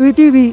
PTV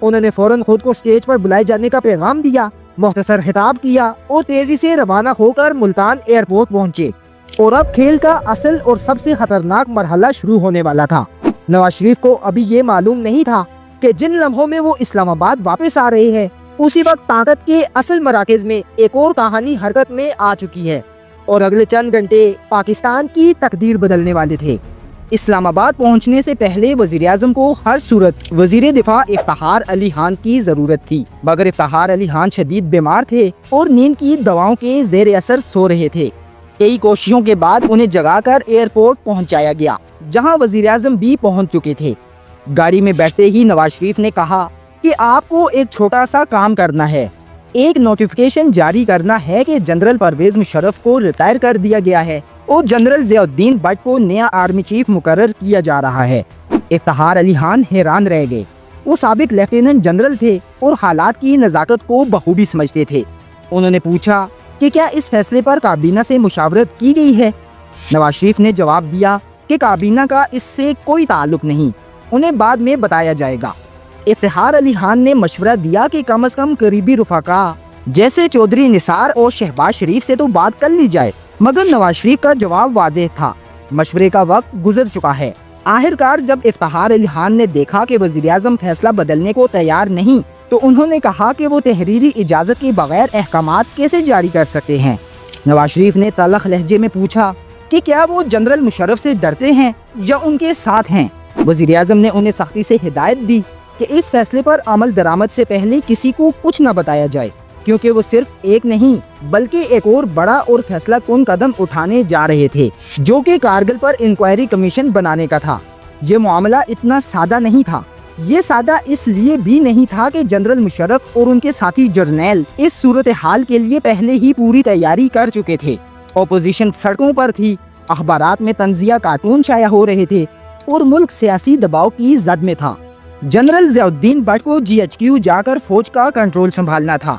انہوں نے فوراً خود کو اسٹیج پر بلائے جانے کا پیغام دیا، مختصر خطاب کیا اور تیزی سے روانہ ہو کر ملتان ایئرپورٹ پہنچے۔ اور اب کھیل کا اصل اور سب سے خطرناک مرحلہ شروع ہونے والا تھا۔ نواز شریف کو ابھی یہ معلوم نہیں تھا کہ جن لمحوں میں وہ اسلام آباد واپس آ رہے ہیں اسی وقت طاقت کے اصل مراکز میں ایک اور کہانی حرکت میں آ چکی ہے اور اگلے چند گھنٹے پاکستان کی تقدیر بدلنے والے تھے۔ اسلام آباد پہنچنے سے پہلے وزیر اعظم کو ہر صورت وزیر دفاع افتخار علی خان کی ضرورت تھی، مگر افتخار علی خان شدید بیمار تھے اور نیند کی دواؤں کے زیر اثر سو رہے تھے۔ کئی کوششوں کے بعد انہیں جگا کر ایئرپورٹ پہنچایا گیا، جہاں وزیر اعظم بھی پہنچ چکے تھے۔ گاڑی میں بیٹھتے ہی نواز شریف نے کہا کہ آپ کو ایک چھوٹا سا کام کرنا ہے، ایک نوٹیفیکیشن جاری کرنا ہے کہ جنرل پرویز مشرف کو ریٹائر کر دیا گیا ہے اور جنرل ضیاء الدین بٹ کو نیا آرمی چیف مقرر کیا جا رہا ہے۔ افتخار علی خان حیران رہ گئے۔ وہ سابق لیفٹیننٹ جنرل تھے اور حالات کی نزاکت کو بخوبی سمجھتے تھے۔ انہوں نے پوچھا کہ کیا اس فیصلے پر کابینہ سے مشاورت کی گئی ہے؟ نواز شریف نے جواب دیا کہ کابینہ کا اس سے کوئی تعلق نہیں، انہیں بعد میں بتایا جائے گا۔ افتخار علی خان نے مشورہ دیا کہ کم از کم قریبی رفقا جیسے چودھری نثار اور شہباز شریف سے تو بات کر لی جائے، مگر نواز شریف کا جواب واضح تھا، مشورے کا وقت گزر چکا ہے۔ آخرکار جب افتخار علی خان نے دیکھا کہ وزیر اعظم فیصلہ بدلنے کو تیار نہیں تو انہوں نے کہا کہ وہ تحریری اجازت کے بغیر احکامات کیسے جاری کر سکتے ہیں۔ نواز شریف نے تلخ لہجے میں پوچھا کہ کیا وہ جنرل مشرف سے ڈرتے ہیں یا ان کے ساتھ ہیں؟ وزیر اعظم نے انہیں سختی سے ہدایت دی کہ اس فیصلے پر عمل درآمد سے پہلے کسی کو کچھ نہ بتایا جائے، کیونکہ وہ صرف ایک نہیں بلکہ ایک اور بڑا اور فیصلہ کن قدم اٹھانے جا رہے تھے، جو کہ کارگل پر انکوائری کمیشن بنانے کا تھا۔ یہ معاملہ اتنا سادہ نہیں تھا۔ یہ سادہ اس لیے بھی نہیں تھا کہ جنرل مشرف اور ان کے ساتھی جرنیل اس صورتحال کے لیے پہلے ہی پوری تیاری کر چکے تھے۔ اپوزیشن سڑکوں پر تھی، اخبارات میں طنزیہ کارٹون شائع ہو رہے تھے اور ملک سیاسی دباؤ کی زد میں تھا۔ جنرل ضیاء الدین بٹ کو GHQ جا کر فوج کا کنٹرول سنبھالنا تھا۔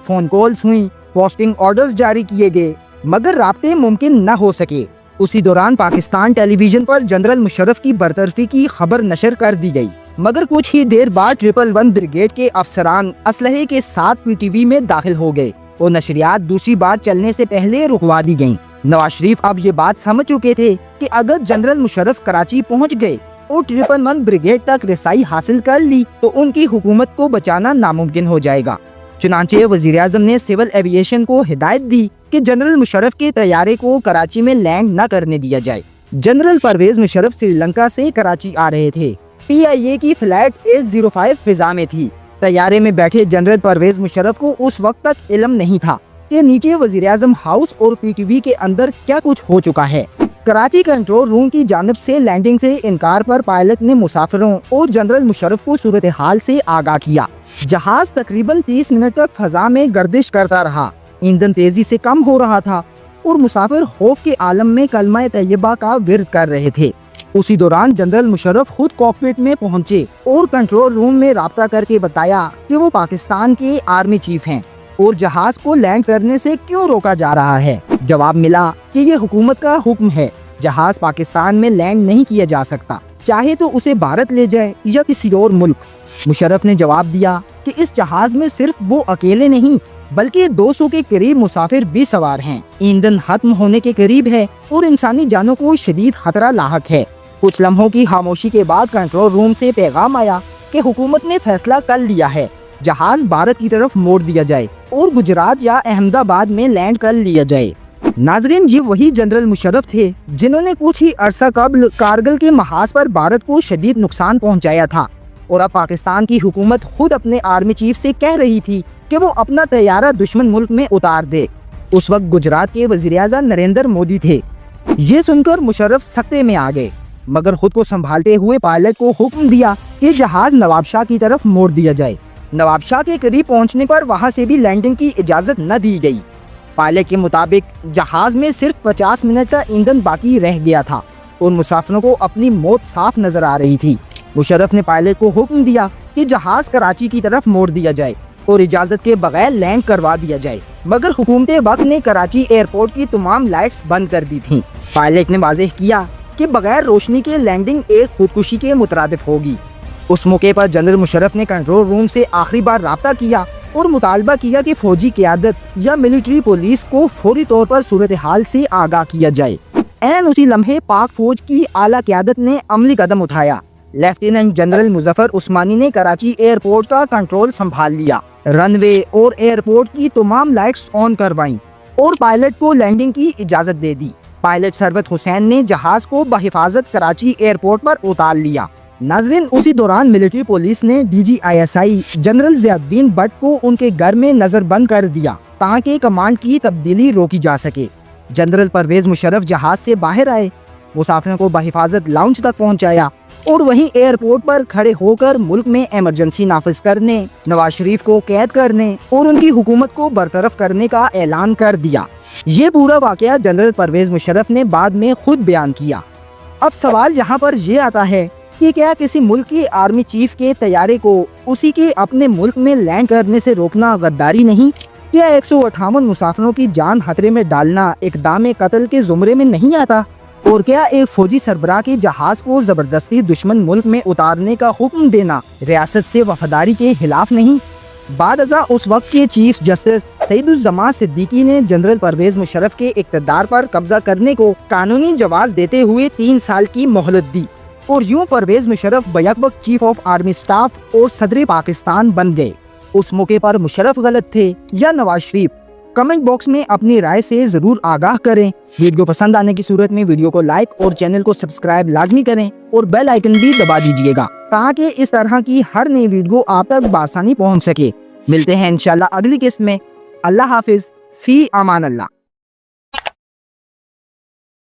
فون کالز ہوئیں، پوسٹنگ آرڈرز جاری کیے گئے، مگر رابطے ممکن نہ ہو سکے۔ اسی دوران پاکستان ٹیلی ویژن پر جنرل مشرف کی برطرفی کی خبر نشر کر دی گئی، مگر کچھ ہی دیر بعد 111 بریگیڈ کے افسران اسلحے کے ساتھ PTV میں داخل ہو گئے اور نشریات دوسری بار چلنے سے پہلے رکوا دی گئیں۔ نواز شریف اب یہ بات سمجھ چکے تھے کہ اگر جنرل مشرف کراچی پہنچ گئے اور 111 بریگیڈ تک رسائی حاصل کر لی تو ان کی حکومت کو بچانا ناممکن ہو جائے گا۔ چنانچہ وزیر اعظم نے سول ایویشن کو ہدایت دی کہ جنرل مشرف کے طیارے کو کراچی میں لینڈ نہ کرنے دیا جائے۔ جنرل پرویز مشرف سری لنکا سے کراچی آ رہے تھے۔ PIA کی فلائٹ 805 فضا میں تھی۔ طیارے میں بیٹھے جنرل پرویز مشرف کو اس وقت تک علم نہیں تھا کہ نیچے وزیر اعظم ہاؤس اور PTV کے اندر کیا کچھ ہو چکا ہے۔ کراچی کنٹرول روم کی جانب سے لینڈنگ سے انکار پر پائلٹ نے مسافروں اور جنرل مشرف کو صورتحال سے آگاہ کیا۔ جہاز تقریباً 30 منٹ تک فضا میں گردش کرتا رہا، ایندھن تیزی سے کم ہو رہا تھا اور مسافر خوف کے عالم میں کلمہ طیبہ کا ورد کر رہے تھے۔ اسی دوران جنرل مشرف خود کاکپٹ میں پہنچے اور کنٹرول روم میں رابطہ کر کے بتایا کہ وہ پاکستان کے آرمی چیف ہیں اور جہاز کو لینڈ کرنے سے کیوں روکا جا رہا ہے۔ جواب ملا کہ یہ حکومت کا حکم ہے، جہاز پاکستان میں لینڈ نہیں کیا جا سکتا، چاہے تو اسے بھارت لے جائے یا کسی اور ملک۔ مشرف نے جواب دیا کہ اس جہاز میں صرف وہ اکیلے نہیں بلکہ 200 کے قریب مسافر بھی سوار ہیں، ایندھن ختم ہونے کے قریب ہے اور انسانی جانوں کو شدید خطرہ لاحق ہے۔ کچھ لمحوں کی خاموشی کے بعد کنٹرول روم سے پیغام آیا کہ حکومت نے فیصلہ کر لیا ہے، جہاز بھارت کی طرف موڑ دیا جائے اور گجرات یا احمد آباد میں لینڈ کر لیا جائے۔ ناظرین، یہ وہی جنرل مشرف تھے جنہوں نے کچھ ہی عرصہ قبل کارگل کے محاذ پر بھارت کو شدید نقصان پہنچایا تھا، اور اب پاکستان کی حکومت خود اپنے آرمی چیف سے کہہ رہی تھی کہ وہ اپنا طیارہ دشمن ملک میں اتار دے۔ اس وقت گجرات کے وزیر اعظم نریندر مودی تھے۔ یہ سن کر مشرف سکتے میں آ گئے، مگر خود کو سنبھالتے ہوئے پائلٹ کو حکم دیا کہ جہاز نواب شاہ کی طرف موڑ دیا جائے۔ نواب شاہ کے قریب پہنچنے پر وہاں سے بھی لینڈنگ کی اجازت نہ دی گئی۔ پائلٹ کے مطابق جہاز میں صرف 50 منٹ کا ایندھن باقی رہ گیا تھا اور مسافروں کو اپنی موت صاف نظر آ رہی تھی۔ مشرف نے پائلٹ کو حکم دیا کہ جہاز کراچی کی طرف موڑ دیا جائے اور اجازت کے بغیر لینڈ کروا دیا جائے، مگر حکومت وقت نے کراچی ایئرپورٹ کی تمام لائٹس بند کر دی تھیں۔ پائلٹ نے واضح کیا کہ بغیر روشنی کے لینڈنگ ایک خودکشی کے مترادف ہوگی۔ اس موقع پر جنرل مشرف نے کنٹرول روم سے آخری بار رابطہ کیا اور مطالبہ کیا کہ فوجی قیادت یا ملٹری پولیس کو فوری طور پر صورتحال سے آگاہ کیا جائے۔ این اسی لمحے پاک فوج کی اعلیٰ قیادت نے عملی قدم اٹھایا۔ لیفٹیننٹ جنرل مظفر عثمانی نے کراچی ایئرپورٹ کا کنٹرول سنبھال لیا، رن وے اور ایئرپورٹ کی تمام لائٹس آن کروائیں اور پائلٹ کو لینڈنگ کی اجازت دے دی۔ پائلٹ ثروت حسین نے جہاز کو بحفاظت کراچی ایئرپورٹ پر اتار لیا۔ ناظرین، اسی دوران ملٹری پولیس نے DGISI general Zia Uddin but کو ان کے گھر میں نظر بند کر دیا تاکہ کمانڈ کی تبدیلی روکی جا سکے۔ جنرل پرویز مشرف جہاز سے باہر آئے، مسافروں کو بحفاظت لاؤنج تک پہنچایا اور وہیں ایئرپورٹ پر کھڑے ہو کر ملک میں ایمرجنسی نافذ کرنے، نواز شریف کو قید کرنے اور ان کی حکومت کو برطرف کرنے کا اعلان کر دیا۔ یہ پورا واقعہ جنرل پرویز مشرف نے بعد میں خود بیان کیا۔ اب سوال یہاں پر یہ آتا ہے کہ کیا کسی ملک کی آرمی چیف کے طیارے کو اسی کے اپنے ملک میں لینڈ کرنے سے روکنا غداری نہیں؟ کیا 158 مسافروں کی جان خطرے میں ڈالنا اقدام قتل کے زمرے میں نہیں آتا؟ اور کیا ایک فوجی سربراہ کے جہاز کو زبردستی دشمن ملک میں اتارنے کا حکم دینا ریاست سے وفاداری کے خلاف نہیں؟ بعد ازاں اس وقت کے چیف جسٹس سعید الزمان صدیقی نے جنرل پرویز مشرف کے اقتدار پر قبضہ کرنے کو قانونی جواز دیتے ہوئے 3 سال کی مہلت دی، اور یوں پرویز مشرف بیک وقت چیف آف آرمی سٹاف اور صدر پاکستان بن گئے۔ اس موقع پر مشرف غلط تھے یا نواز شریف؟ کمنٹ باکس میں اپنی رائے سے ضرور آگاہ کریں۔ ویڈیو پسند آنے کی صورت میں ویڈیو کو لائک اور چینل کو سبسکرائب لازمی کریں اور بیل آئیکن بھی دبا دیجیے گا تاکہ اس طرح کی ہر نئی ویڈیو آپ تک بآسانی پہنچ سکے۔ ملتے ہیں انشاءاللہ اگلی قسط میں۔ اللہ حافظ، فی امان اللہ۔